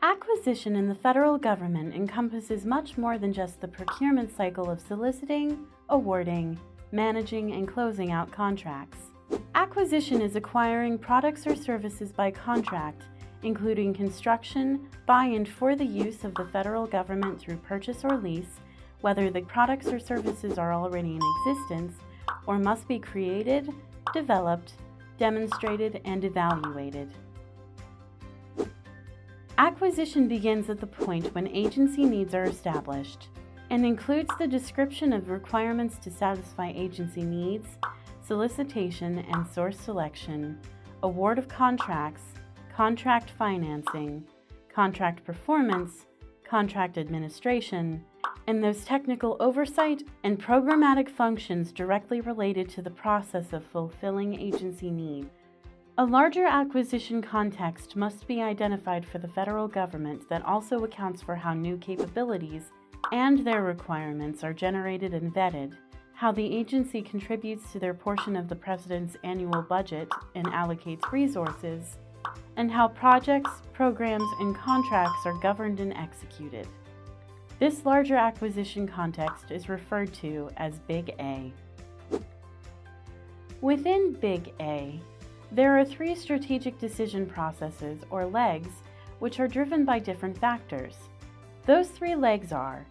Acquisition in the federal government encompasses much more than just the procurement cycle of soliciting, awarding, managing, and closing out contracts. Acquisition is acquiring products or services by contract, including construction, by and for the use of the federal government through purchase or lease, whether the products or services are already in existence or must be created, developed, demonstrated, and evaluated. Acquisition begins at the point when agency needs are established and includes the description of requirements to satisfy agency needs, solicitation and source selection, award of contracts, contract financing, contract performance, contract administration, and those technical oversight and programmatic functions directly related to the process of fulfilling agency need. A larger acquisition context must be identified for the federal government that also accounts for how new capabilities and their requirements are generated and vetted, how the agency contributes to their portion of the President's annual budget and allocates resources, and how projects, programs, and contracts are governed and executed. This larger acquisition context is referred to as Big A. Within Big A, there are three strategic decision processes, or legs, which are driven by different factors. Those three legs are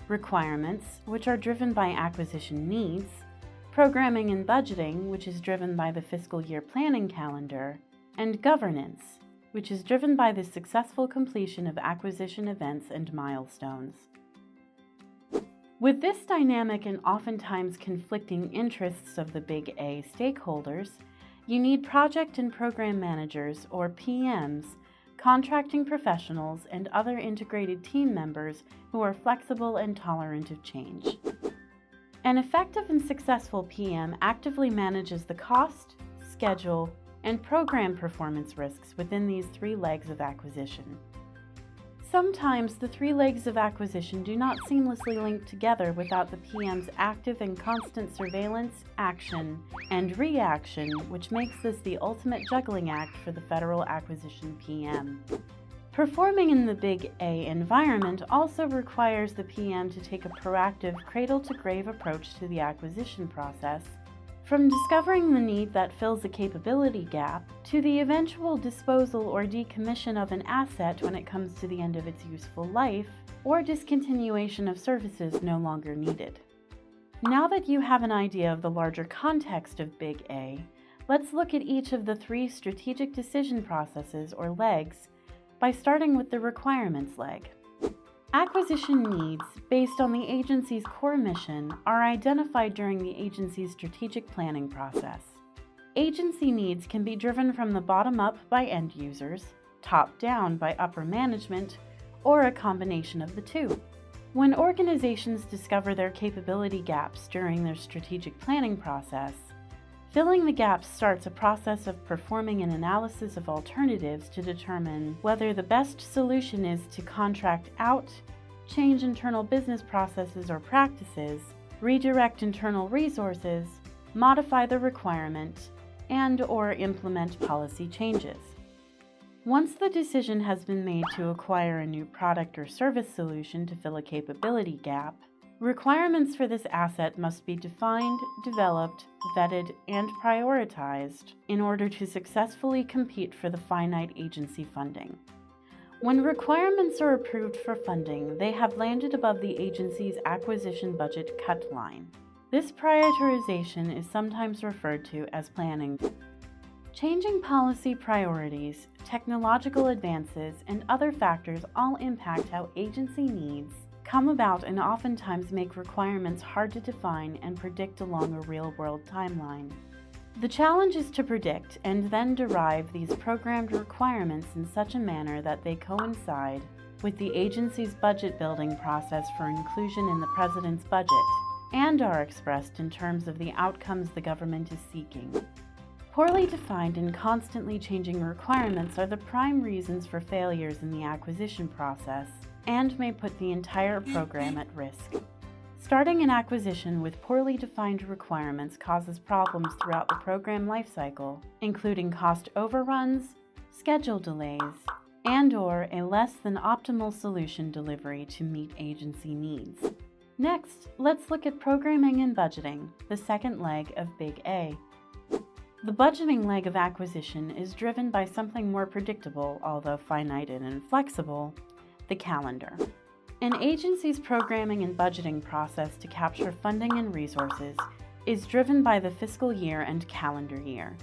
requirements, which are driven by acquisition needs, programming and budgeting, which is driven by the fiscal year planning calendar, and governance, which is driven by the successful completion of acquisition events and milestones. With this dynamic and oftentimes conflicting interests of the Big A stakeholders, you need project and program managers, or PMs, contracting professionals, and other integrated team members who are flexible and tolerant of change. An effective and successful PM actively manages the cost, schedule, and program performance risks within these three legs of acquisition. Sometimes the three legs of acquisition do not seamlessly link together without the PM's active and constant surveillance, action, and reaction, which makes this the ultimate juggling act for the federal acquisition PM. Performing in the Big A environment also requires the PM to take a proactive cradle-to-grave approach to the acquisition process, from discovering the need that fills a capability gap to the eventual disposal or decommission of an asset when it comes to the end of its useful life, or discontinuation of services no longer needed. Now that you have an idea of the larger context of Big A, let's look at each of the three strategic decision processes, or legs, by starting with the requirements leg. Acquisition needs, based on the agency's core mission, are identified during the agency's strategic planning process. Agency needs can be driven from the bottom up by end users, top down by upper management, or a combination of the two. When organizations discover their capability gaps during their strategic planning process, filling the gaps starts a process of performing an analysis of alternatives to determine whether the best solution is to contract out, change internal business processes or practices, redirect internal resources, modify the requirement, and/or implement policy changes. Once the decision has been made to acquire a new product or service solution to fill a capability gap, requirements for this asset must be defined, developed, vetted, and prioritized in order to successfully compete for the finite agency funding. When requirements are approved for funding, they have landed above the agency's acquisition budget cut line. This prioritization is sometimes referred to as planning. Changing policy priorities, technological advances, and other factors all impact how agency needs come about and oftentimes make requirements hard to define and predict along a real-world timeline. The challenge is to predict and then derive these programmed requirements in such a manner that they coincide with the agency's budget building process for inclusion in the President's budget and are expressed in terms of the outcomes the government is seeking. Poorly defined and constantly changing requirements are the prime reasons for failures in the acquisition process and may put the entire program at risk. Starting an acquisition with poorly defined requirements causes problems throughout the program lifecycle, including cost overruns, schedule delays, and/or a less than optimal solution delivery to meet agency needs. Next, let's look at programming and budgeting, the second leg of Big A. The budgeting leg of acquisition is driven by something more predictable, although finite and inflexible, the calendar. An agency's programming and budgeting process to capture funding and resources is driven by the fiscal year and calendar year.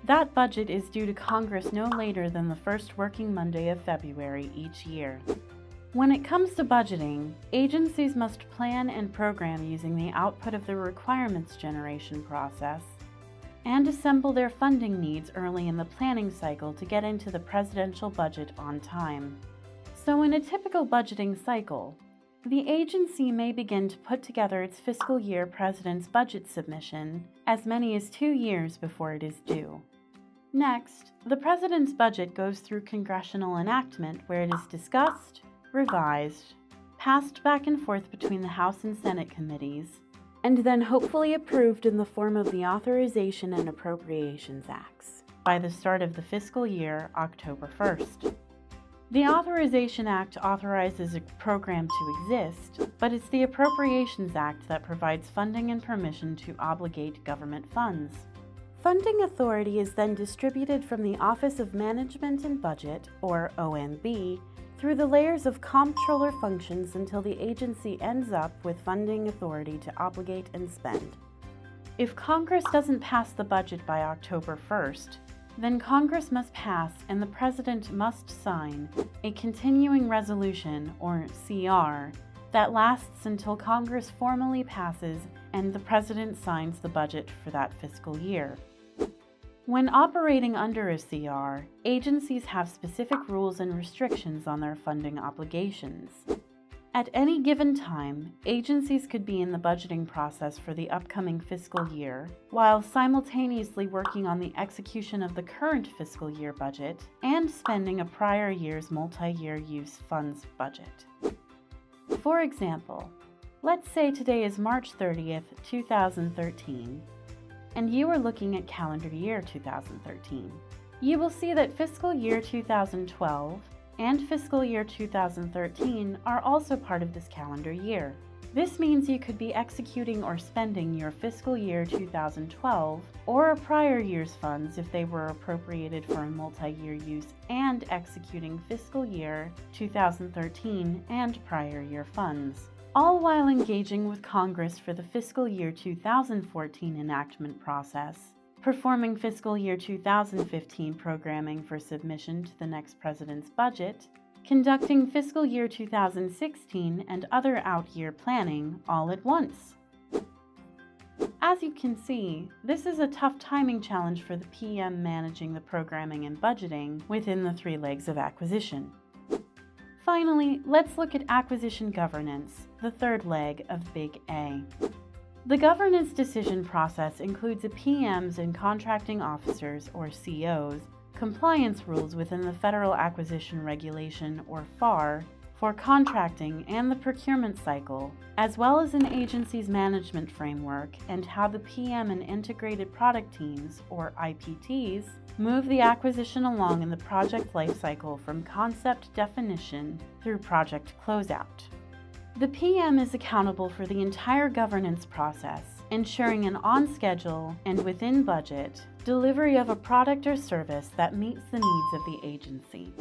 That budget is due to Congress no later than the first working Monday of February each year. When it comes to budgeting, agencies must plan and program using the output of the requirements generation process and assemble their funding needs early in the planning cycle to get into the presidential budget on time. So in a typical budgeting cycle, the agency may begin to put together its fiscal year president's budget submission as many as 2 years before it is due. Next, the president's budget goes through congressional enactment where it is discussed, revised, passed back and forth between the House and Senate committees, and then hopefully approved in the form of the Authorization and Appropriations Acts by the start of the fiscal year, October 1st. The Authorization Act authorizes a program to exist, but it's the Appropriations Act that provides funding and permission to obligate government funds. Funding authority is then distributed from the Office of Management and Budget, or OMB, through the layers of comptroller functions until the agency ends up with funding authority to obligate and spend. If Congress doesn't pass the budget by October 1st, then Congress must pass and the President must sign a continuing resolution, or CR, that lasts until Congress formally passes and the President signs the budget for that fiscal year. When operating under a CR, agencies have specific rules and restrictions on their funding obligations. At any given time, agencies could be in the budgeting process for the upcoming fiscal year, while simultaneously working on the execution of the current fiscal year budget and spending a prior year's multi-year use funds budget. For example, let's say today is March 30th, 2013, and you are looking at calendar year 2013. You will see that fiscal year 2012 and fiscal year 2013 are also part of this calendar year. This means you could be executing or spending your fiscal year 2012 or a prior year's funds if they were appropriated for a multi-year use, and executing fiscal year 2013 and prior year funds, all while engaging with Congress for the fiscal year 2014 enactment process, performing fiscal year 2015 programming for submission to the next president's budget, conducting fiscal year 2016 and other out-year planning all at once. As you can see, this is a tough timing challenge for the PM managing the programming and budgeting within the 3 legs of acquisition. Finally, let's look at acquisition governance, the 3rd leg of Big A. The governance decision process includes a PM's and contracting officers, or COs, compliance rules within the Federal Acquisition Regulation, or FAR, for contracting and the procurement cycle, as well as an agency's management framework and how the PM and integrated product teams, or IPTs, move the acquisition along in the project lifecycle from concept definition through project closeout. The PM is accountable for the entire governance process, ensuring an on-schedule and within budget delivery of a product or service that meets the needs of the agency.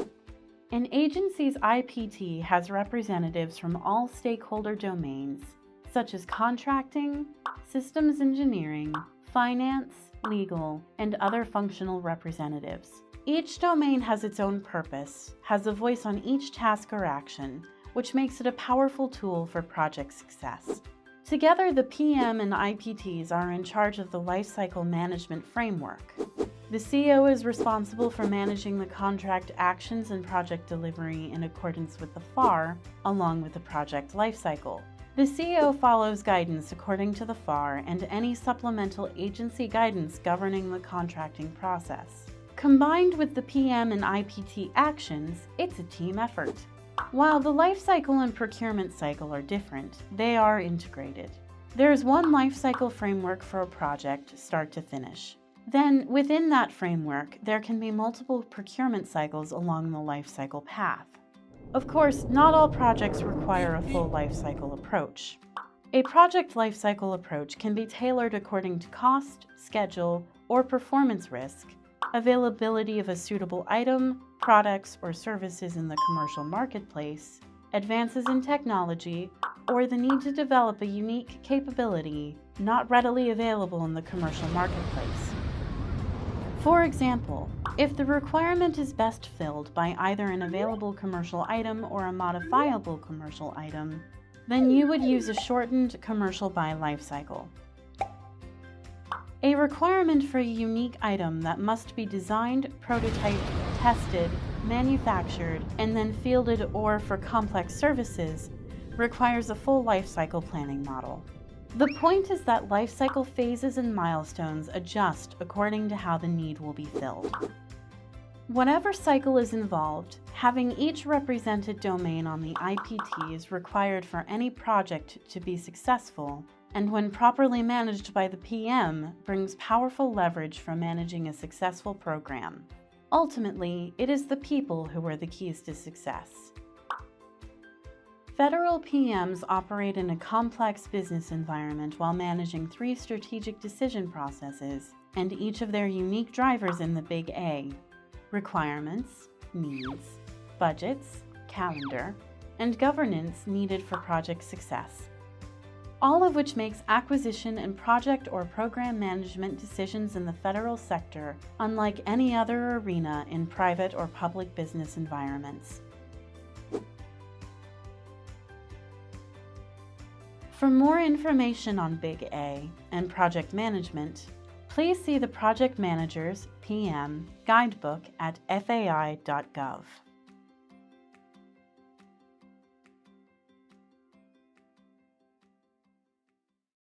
An agency's IPT has representatives from all stakeholder domains, such as contracting, systems engineering, finance, legal, and other functional representatives. Each domain has its own purpose, has a voice on each task or action, which makes it a powerful tool for project success. Together, the PM and IPTs are in charge of the lifecycle management framework. The CO is responsible for managing the contract actions and project delivery in accordance with the FAR, along with the project lifecycle. The CO follows guidance according to the FAR and any supplemental agency guidance governing the contracting process. Combined with the PM and IPT actions, it's a team effort. While the life cycle and procurement cycle are different, they are integrated. There is one life cycle framework for a project, start to finish. Then, within that framework, there can be multiple procurement cycles along the life cycle path. Of course, not all projects require a full life cycle approach. A project life cycle approach can be tailored according to cost, schedule, or performance risk, availability of a suitable item, products, or services in the commercial marketplace, advances in technology, or the need to develop a unique capability not readily available in the commercial marketplace. For example, if the requirement is best filled by either an available commercial item or a modifiable commercial item, then you would use a shortened commercial buy lifecycle. A requirement for a unique item that must be designed, prototyped, tested, manufactured, and then fielded, or for complex services, requires a full lifecycle planning model. The point is that lifecycle phases and milestones adjust according to how the need will be filled. Whatever cycle is involved, having each represented domain on the IPT is required for any project to be successful, and when properly managed by the PM, brings powerful leverage for managing a successful program. Ultimately, it is the people who are the keys to success. Federal PMs operate in a complex business environment while managing 3 strategic decision processes and each of their unique drivers in the Big A: requirements, needs, budgets, calendar, and governance needed for project success. All of which makes acquisition and project or program management decisions in the federal sector unlike any other arena in private or public business environments. For more information on Big A and project management, please see the Project Manager's PM Guidebook at FAI.gov.